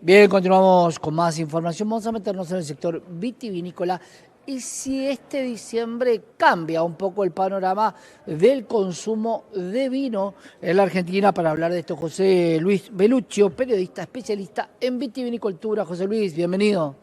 Bien, continuamos con más información. Vamos a meternos en el sector vitivinícola y si este diciembre cambia un poco el panorama del consumo de vino en la Argentina. Para hablar de esto, José Luis Belluccio, periodista especialista en vitivinicultura. José Luis, bienvenido.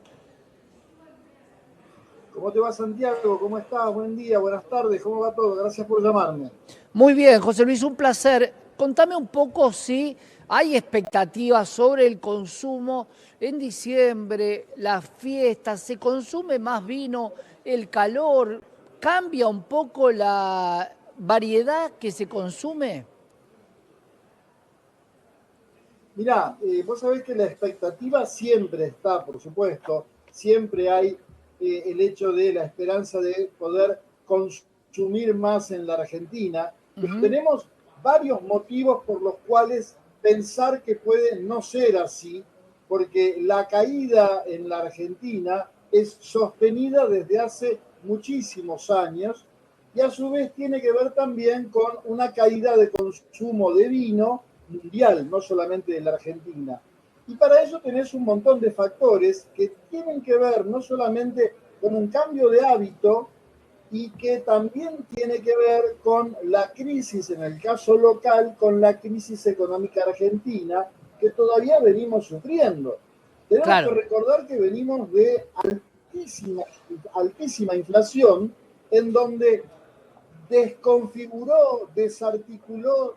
¿Cómo te va, Santiago? ¿Cómo estás? Buen día, buenas tardes, ¿cómo va todo? Gracias por llamarme. Muy bien, José Luis, un placer. Contame un poco si hay expectativas sobre el consumo en diciembre, las fiestas, se consume más vino, el calor, cambia un poco la variedad que se consume. Mirá, vos sabés que la expectativa siempre está, por supuesto, siempre hay el hecho de la esperanza de poder consumir más en la Argentina, pero Ujú. tenemos varios motivos por los cuales pensar que puede no ser así, porque la caída en la Argentina es sostenida desde hace muchísimos años y a su vez tiene que ver también con una caída de consumo de vino mundial, no solamente de la Argentina. Y para eso tenés un montón de factores que tienen que ver no solamente con un cambio de hábito y que también tiene que ver con la crisis, en el caso local, con la crisis económica argentina que todavía venimos sufriendo. Tenemos que Claro, recordar que venimos de altísima, altísima inflación, en donde desconfiguró, desarticuló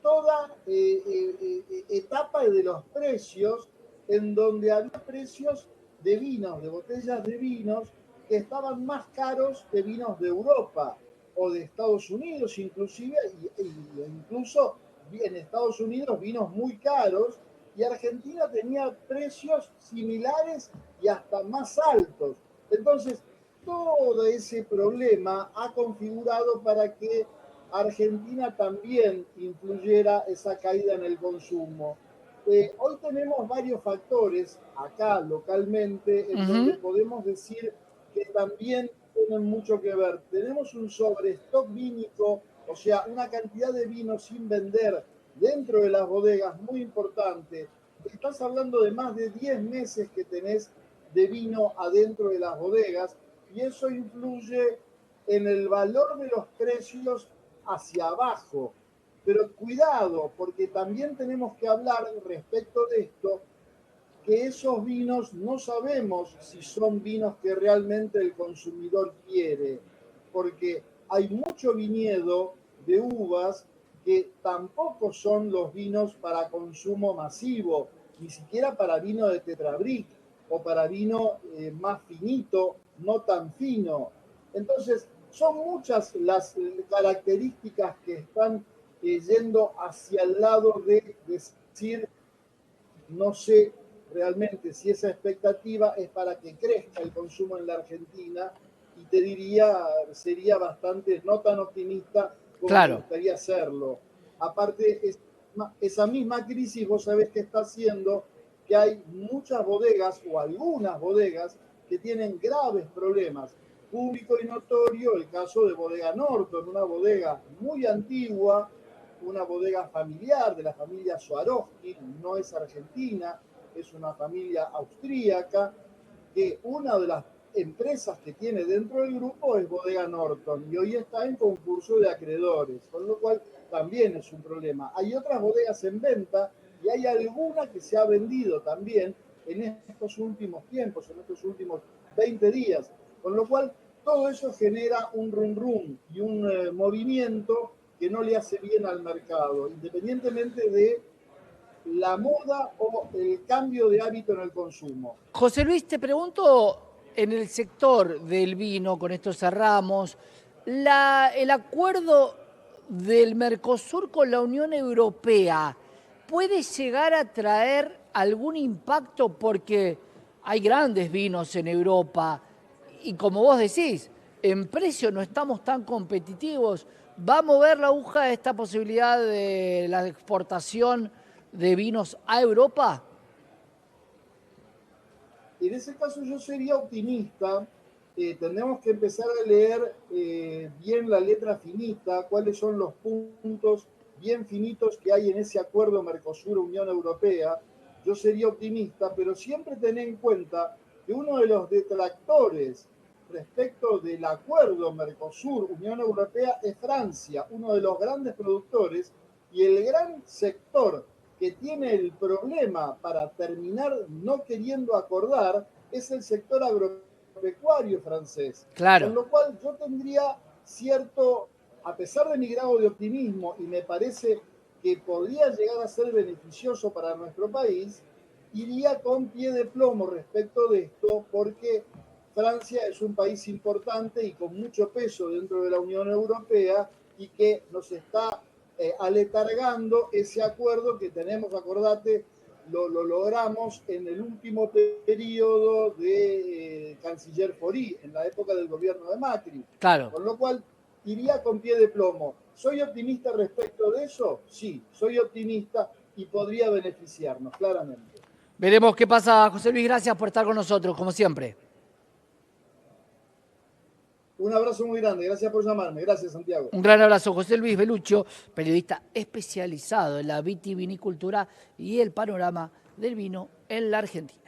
toda etapa de los precios, en donde había precios de vinos, de botellas de vinos, que estaban más caros que vinos de Europa o de Estados Unidos, inclusive, incluso en Estados Unidos vinos muy caros, y Argentina tenía precios similares y hasta más altos. Entonces, todo ese problema ha configurado para que Argentina también influyera esa caída en el consumo. Hoy tenemos varios factores acá localmente en donde ujú, podemos decir que también tienen mucho que ver. Tenemos un sobrestock vínico, o sea, una cantidad de vino sin vender dentro de las bodegas muy importante. Estás hablando de más de 10 meses que tenés de vino adentro de las bodegas y eso influye en el valor de los precios hacia abajo. Pero cuidado, porque también tenemos que hablar respecto de esto, que esos vinos no sabemos si son vinos que realmente el consumidor quiere, porque hay mucho viñedo de uvas que tampoco son los vinos para consumo masivo, ni siquiera para vino de Tetrabric o para vino más finito, no tan fino. Entonces, son muchas las características que están yendo hacia el lado de decir no sé realmente si esa expectativa es para que crezca el consumo en la Argentina y te diría, sería bastante no tan optimista como me claro. gustaría hacerlo. Aparte, esa misma crisis vos sabés que está haciendo que hay muchas bodegas o algunas bodegas que tienen graves problemas. Público y notorio el caso de Bodega Norton, una bodega muy antigua, una bodega familiar de la familia Swarovski, no es argentina, es una familia austríaca, que una de las empresas que tiene dentro del grupo es Bodega Norton y hoy está en concurso de acreedores, con lo cual también es un problema. Hay otras bodegas en venta y hay alguna que se ha vendido también en estos últimos tiempos, en estos últimos 20 días, con lo cual todo eso genera un rum rum y un movimiento que no le hace bien al mercado, independientemente de la moda o el cambio de hábito en el consumo. José Luis, te pregunto, en el sector del vino, con esto cerramos, el acuerdo del Mercosur con la Unión Europea puede llegar a traer algún impacto porque hay grandes vinos en Europa y como vos decís, en precio no estamos tan competitivos. ¿Va a mover la aguja esta posibilidad de la exportación de vinos a Europa? En ese caso yo sería optimista. Tendremos que empezar a leer bien la letra finita, cuáles son los puntos bien finitos que hay en ese acuerdo Mercosur-Unión Europea. yo sería optimista, pero siempre tener en cuenta que uno de los detractores respecto del acuerdo Mercosur-Unión Europea es Francia, uno de los grandes productores, y el gran sector que tiene el problema para terminar no queriendo acordar es el sector agropecuario francés. Claro. Con lo cual yo tendría cierto, a pesar de mi grado de optimismo, y me parece que podría llegar a ser beneficioso para nuestro país, iría con pie de plomo respecto de esto, porque Francia es un país importante y con mucho peso dentro de la Unión Europea y que nos está aletargando ese acuerdo que tenemos, acordate, lo logramos en el último periodo de canciller Forí, en la época del gobierno de Macri. Claro. Con lo cual, iría con pie de plomo. ¿Soy optimista respecto de eso? Sí, soy optimista y podría beneficiarnos, claramente. Veremos qué pasa, José Luis. Gracias por estar con nosotros, como siempre. Un abrazo muy grande, gracias por llamarme. Gracias, Santiago. Un gran abrazo, José Luis Beluccio, periodista especializado en la vitivinicultura y el panorama del vino en la Argentina.